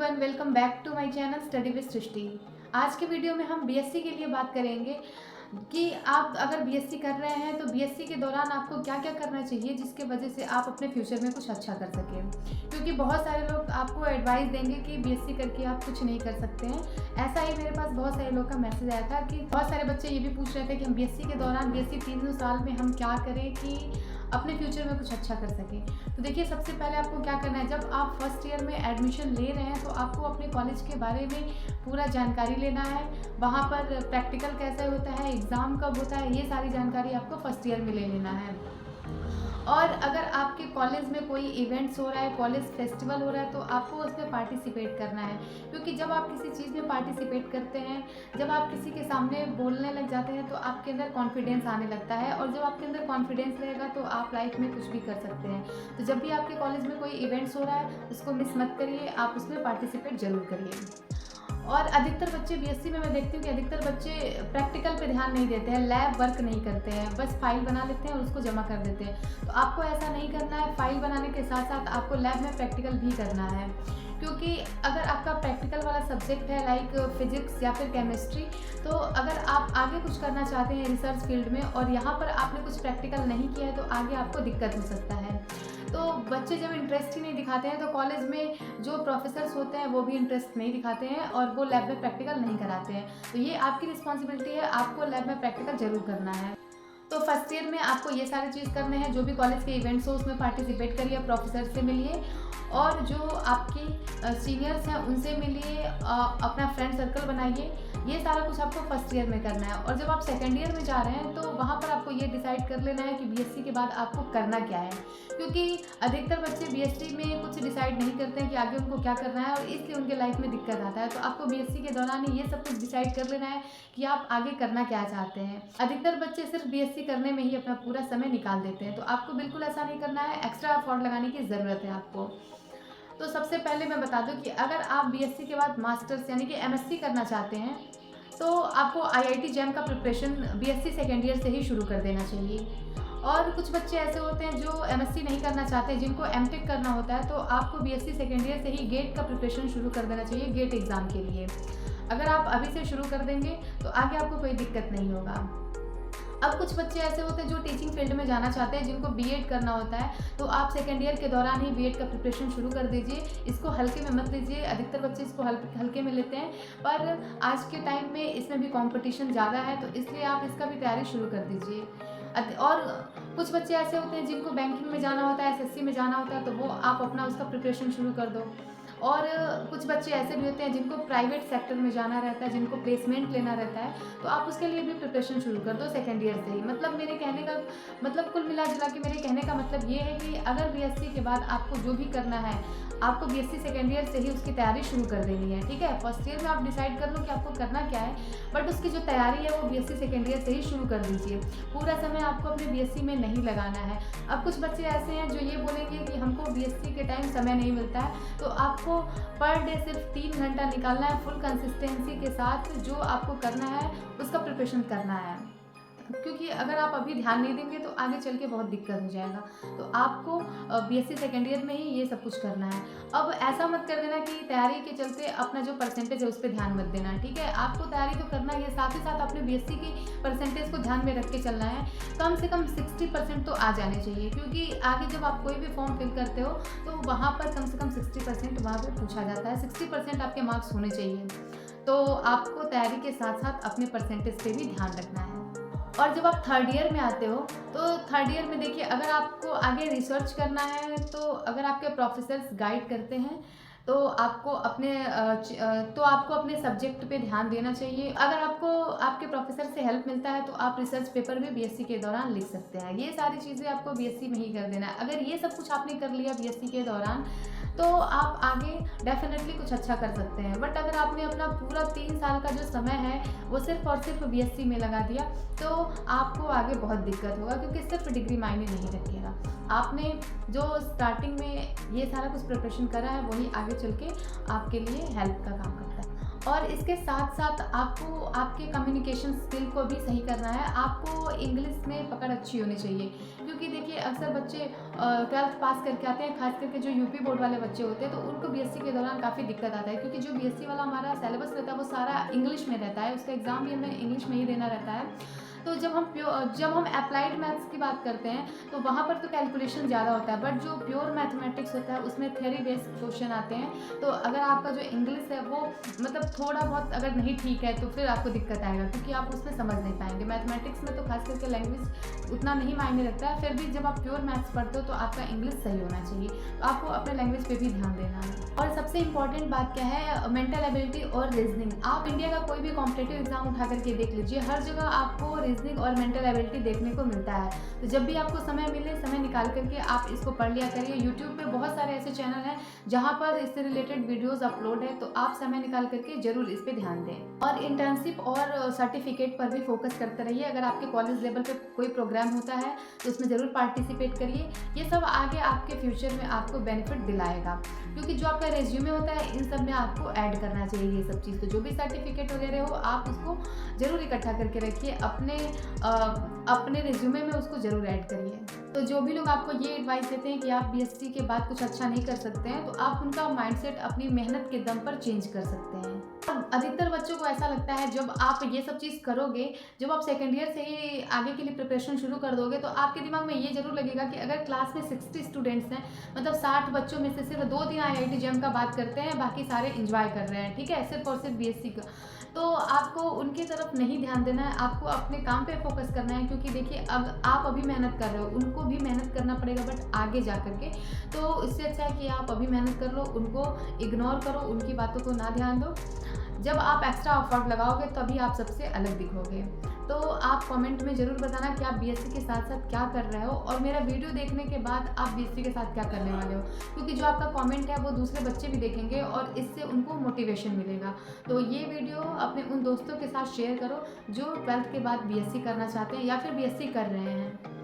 Everyone, welcome back to my channel study with Srishti. आज के video में हम बीएससी के लिए बात करेंगे कि आप अगर बीएससी कर रहे हैं तो बीएससी के दौरान आपको क्या क्या करना चाहिए जिसके वजह से आप अपने फ्यूचर में कुछ अच्छा कर सकें। क्योंकि बहुत सारे लोग आपको एडवाइस देंगे कि बीएससी करके आप कुछ नहीं कर सकते हैं। ऐसा ही मेरे पास बहुत सारे लोग का मैसेज आया था कि बहुत सारे बच्चे ये भी पूछ रहे थे कि हम बीएससी के दौरान बीएससी 3 साल में हम क्या करें कि अपने फ्यूचर में कुछ अच्छा कर सकें। तो देखिए, सबसे पहले आपको क्या करना है, जब आप फर्स्ट ईयर में एडमिशन ले रहे हैं तो आपको अपने कॉलेज के बारे में पूरा जानकारी लेना है। वहाँ पर प्रैक्टिकल कैसे होता है, एग्ज़ाम कब होता है, ये सारी जानकारी आपको फर्स्ट ईयर में ले लेना है। और अगर आपके कॉलेज में कोई इवेंट्स हो रहा है, कॉलेज फेस्टिवल हो रहा है, तो आपको उसमें पार्टिसिपेट करना है। क्योंकि जब आप किसी चीज़ में पार्टिसिपेट करते हैं, जब आप किसी के सामने बोलने लग जाते हैं तो आपके अंदर कॉन्फिडेंस आने लगता है, और जब आपके अंदर कॉन्फिडेंस रहेगा तो आप लाइफ में कुछ भी कर सकते हैं। तो जब भी आपके कॉलेज में कोई इवेंट्स हो रहा है उसको मिस मत करिए, आप उसमें पार्टिसिपेट ज़रूर करिए। और अधिकतर बच्चे बीएससी में मैं देखती हूँ कि अधिकतर बच्चे प्रैक्टिकल पे ध्यान नहीं देते हैं, लैब वर्क नहीं करते हैं, बस फाइल बना लेते हैं और उसको जमा कर देते हैं। तो आपको ऐसा नहीं करना है। फाइल बनाने के साथ साथ आपको लैब में प्रैक्टिकल भी करना है। क्योंकि अगर आपका प्रैक्टिकल वाला सब्जेक्ट है लाइक फिजिक्स या फिर केमिस्ट्री, तो अगर आप आगे कुछ करना चाहते हैं रिसर्च फील्ड में और यहाँ पर आपने कुछ प्रैक्टिकल नहीं किया है तो आगे आपको दिक्कत हो सकता है। तो बच्चे जब इंटरेस्ट ही नहीं दिखाते हैं तो कॉलेज में जो प्रोफेसर्स होते हैं वो भी इंटरेस्ट नहीं दिखाते हैं और वो लैब में प्रैक्टिकल नहीं कराते हैं। तो ये आपकी रिस्पॉन्सिबिलिटी है, आपको लैब में प्रैक्टिकल ज़रूर करना है। तो फर्स्ट ईयर में आपको ये सारी चीज़ करने हैं। जो भी कॉलेज के इवेंट्स हो उसमें पार्टिसिपेट करिए, प्रोफेसर से मिलिए और जो आपकी सीनियर्स हैं उनसे मिलिए, अपना फ्रेंड सर्कल बनाइए। ये सारा कुछ आपको फर्स्ट ईयर में करना है। और जब आप सेकेंड ईयर में जा रहे हैं तो वहाँ पर आपको ये डिसाइड कर लेना है कि बीएससी के बाद आपको करना क्या है। क्योंकि अधिकतर बच्चे बीएससी में कुछ डिसाइड नहीं करते हैं कि आगे उनको क्या करना है, और इसलिए उनके लाइफ में दिक्कत आता है। तो आपको बीएससी के दौरान ही ये सब कुछ डिसाइड कर लेना है कि आप आगे करना क्या चाहते हैं। अधिकतर बच्चे सिर्फ बीएससी करने में ही अपना पूरा समय निकाल देते हैं, तो आपको बिल्कुल ऐसा नहीं करना है। एक्स्ट्रा एफर्ट लगाने की ज़रूरत है आपको। तो सबसे पहले मैं बता दूं कि अगर आप बीएससी के बाद मास्टर्स यानी कि एमएससी करना चाहते हैं तो आपको आईआईटी जैम का प्रिपरेशन बीएससी सेकेंड ईयर से ही शुरू कर देना चाहिए। और कुछ बच्चे ऐसे होते हैं जो एमएससी नहीं करना चाहते, जिनको एमटेक करना होता है, तो आपको बीएससी सेकेंड ईयर से ही गेट का प्रिपरेशन शुरू कर देना चाहिए, गेट एग्ज़ाम के लिए। अगर आप अभी से शुरू कर देंगे तो आगे आपको कोई दिक्कत नहीं होगा। अब कुछ बच्चे ऐसे होते हैं जो टीचिंग फील्ड में जाना चाहते हैं, जिनको बीएड करना होता है, तो आप सेकेंड ईयर के दौरान ही बीएड का प्रिपरेशन शुरू कर दीजिए। इसको हल्के में मत लीजिए। अधिकतर बच्चे इसको हल्के में लेते हैं, पर आज के टाइम में इसमें भी कंपटीशन ज़्यादा है, तो इसलिए आप इसका भी तैयारी शुरू कर दीजिए। और कुछ बच्चे ऐसे होते हैं जिनको बैंकिंग में जाना होता है, एसएससी में जाना होता है, तो वो आप अपना उसका प्रिपरेशन शुरू कर दो। और कुछ बच्चे ऐसे भी होते हैं जिनको प्राइवेट सेक्टर में जाना रहता है, जिनको प्लेसमेंट लेना रहता है, तो आप उसके लिए भी प्रिपरेशन शुरू कर दो सेकेंड ईयर से ही। मतलब मेरे कहने का मतलब कुल मिला जुला के मेरे कहने का मतलब ये है कि अगर बीएससी के बाद आपको जो भी करना है, आपको बीएससी सेकेंड ईयर से ही उसकी तैयारी शुरू कर देनी है। ठीक है, फर्स्ट ईयर में आप डिसाइड कर लो कि आपको करना क्या है, बट उसकी जो तैयारी है वो बीएससी सेकेंड ईयर से ही शुरू कर दीजिए। पूरा समय आपको अपने बीएससी में नहीं लगाना है। अब कुछ बच्चे ऐसे हैं जो ये बोलेंगे कि हमको बीएससी के टाइम समय नहीं मिलता है, तो आपको पर डे सिर्फ 3 घंटा निकालना है फुल कंसिस्टेंसी के साथ। जो आपको करना है उसका प्रिपरेशन करना है, क्योंकि अगर आप अभी ध्यान नहीं देंगे तो आगे चल के बहुत दिक्कत हो जाएगा। तो आपको बीएससी सेकेंड ईयर में ही ये सब कुछ करना है। अब ऐसा मत कर देना कि तैयारी के चलते अपना जो परसेंटेज है उस पर ध्यान मत देना। ठीक है, आपको तैयारी तो करना है, साथ ही साथ अपने बीएससी की परसेंटेज को ध्यान में रख के चलना है। कम से कम 60% तो आ जाने चाहिए, क्योंकि आगे जब आप कोई भी फॉर्म फिल करते हो तो वहाँ पर कम से कम 60% वहाँ पर पूछा जाता है। 60% आपके मार्क्स होने चाहिए। तो आपको तैयारी के साथ साथ अपने परसेंटेज पे भी ध्यान रखना है। और जब आप थर्ड ईयर में आते हो तो थर्ड ईयर में देखिए, अगर आपको आगे रिसर्च करना है तो अगर आपके प्रोफेसर्स गाइड करते हैं तो आपको अपने सब्जेक्ट पे ध्यान देना चाहिए। अगर आपको आपके प्रोफेसर से हेल्प मिलता है तो आप रिसर्च पेपर भी बीएससी के दौरान लिख सकते हैं। ये सारी चीज़ें आपको बीएससी में ही कर देना है। अगर ये सब कुछ आपने कर लिया बीएससी के दौरान तो आप आगे डेफिनेटली कुछ अच्छा कर सकते हैं। बट अगर आपने अपना पूरा 3 साल का जो समय है वो सिर्फ और सिर्फ बीएससी में लगा दिया तो आपको आगे बहुत दिक्कत होगा, क्योंकि सिर्फ डिग्री मायने नहीं रखेगा। आपने जो स्टार्टिंग में ये सारा कुछ प्रिपरेशन करा है वही आगे चल के आपके लिए हेल्प का काम करता है। और इसके साथ साथ आपको आपके कम्युनिकेशन स्किल को भी सही करना है। आपको इंग्लिश में पकड़ अच्छी होनी चाहिए, क्योंकि क्योंकि देखिए अक्सर बच्चे 12th पास करके आते हैं, खास करके जो यूपी बोर्ड वाले बच्चे होते हैं, तो उनको बीएससी के दौरान काफ़ी दिक्कत आता है, क्योंकि जो बीएससी वाला हमारा सिलेबस रहता है वो सारा इंग्लिश में रहता है, उसका एग्ज़ाम भी हमें इंग्लिश में ही देना रहता है। तो जब हम अप्लाइड मैथ्स की बात करते हैं तो वहाँ पर तो कैलकुलेशन ज़्यादा होता है, बट जो प्योर मैथमेटिक्स होता है उसमें थ्योरी बेस्ड क्वेश्चन आते हैं। तो अगर आपका जो इंग्लिश है वो मतलब थोड़ा बहुत अगर नहीं ठीक है तो फिर आपको दिक्कत आएगा, क्योंकि आप उसमें समझ नहीं पाएंगे। मैथमेटिक्स में तो खास करके लैंग्वेज उतना नहीं मायने रखता है, फिर भी जब आप प्योर मैथ्स पढ़ते हो तो आपका इंग्लिश सही होना चाहिए, तो आपको अपने लैंग्वेज पे भी ध्यान देना है। और सबसे इंपॉर्टेंट बात क्या है, मेंटल एबिलिटी और रीजनिंग। आप इंडिया का कोई भी कॉम्पिटेटिव एग्जाम उठा करके देख लीजिए, हर जगह आपको रीजनिंग और मेंटल एबिलिटी देखने को मिलता है। तो जब भी आपको समय मिले, समय निकाल करके आप इसको पढ़ लिया करिए। यूट्यूब पे बहुत सारे ऐसे चैनल हैं जहाँ पर इससे रिलेटेड वीडियोस अपलोड है, तो आप समय निकाल करके जरूर इस पे ध्यान दें। और इंटर्नशिप और सर्टिफिकेट पर भी फोकस करते रहिए। अगर आपके कॉलेज लेवल पे कोई प्रोग्राम होता है तो उसमें ज़रूर पार्टिसिपेट करिए। ये सब आगे आपके फ्यूचर में आपको बेनिफिट दिलाएगा, क्योंकि जो आपका रेज्यूमे होता है इन सब में आपको ऐड करना चाहिए ये सब चीज़। तो जो भी सर्टिफिकेट वगैरह हो आप उसको ज़रूर इकट्ठा करके रखिए, अपने रिज्यूमे में उसको ज़रूर ऐड करिए। तो जो भी लोग आपको ये एडवाइस देते हैं कि आप बीएससी के बाद कुछ अच्छा नहीं कर सकते हैं, तो आप उनका माइंडसेट अपनी मेहनत के दम पर चेंज कर सकते हैं। अब अधिकतर बच्चों को ऐसा लगता है जब आप ये सब चीज़ करोगे, जब आप सेकेंड ईयर से ही आगे के लिए प्रिपरेशन शुरू कर दोगे, तो आपके दिमाग में ये ज़रूर लगेगा कि अगर क्लास में 60 स्टूडेंट्स हैं, मतलब 60 बच्चों में से सिर्फ 2-3 आईआईटी जेईई का बात करते हैं, बाकी सारे एंजॉय कर रहे हैं, ठीक है, सिर्फ और सिर्फ बीएससी का। तो आपको उनकी तरफ नहीं ध्यान देना है, आपको अपने काम पे फोकस करना है, क्योंकि देखिए अब आप अभी मेहनत कर रहे हो, उनको भी मेहनत करना पड़ेगा बट आगे जा करके। तो इससे अच्छा है कि आप अभी मेहनत कर लो, उनको इग्नोर करो, उनकी बातों को ना ध्यान दो। जब आप एक्स्ट्रा एफर्ट लगाओगे तभी आप सबसे अलग दिखोगे। तो आप कमेंट में ज़रूर बताना कि आप बीएससी के साथ साथ क्या कर रहे हो, और मेरा वीडियो देखने के बाद आप बीएससी के साथ क्या करने वाले हो, क्योंकि जो आपका कमेंट है वो दूसरे बच्चे भी देखेंगे और इससे उनको मोटिवेशन मिलेगा। तो ये वीडियो अपने उन दोस्तों के साथ शेयर करो जो 12th के बाद बीएससी करना चाहते हैं या फिर बीएससी कर रहे हैं।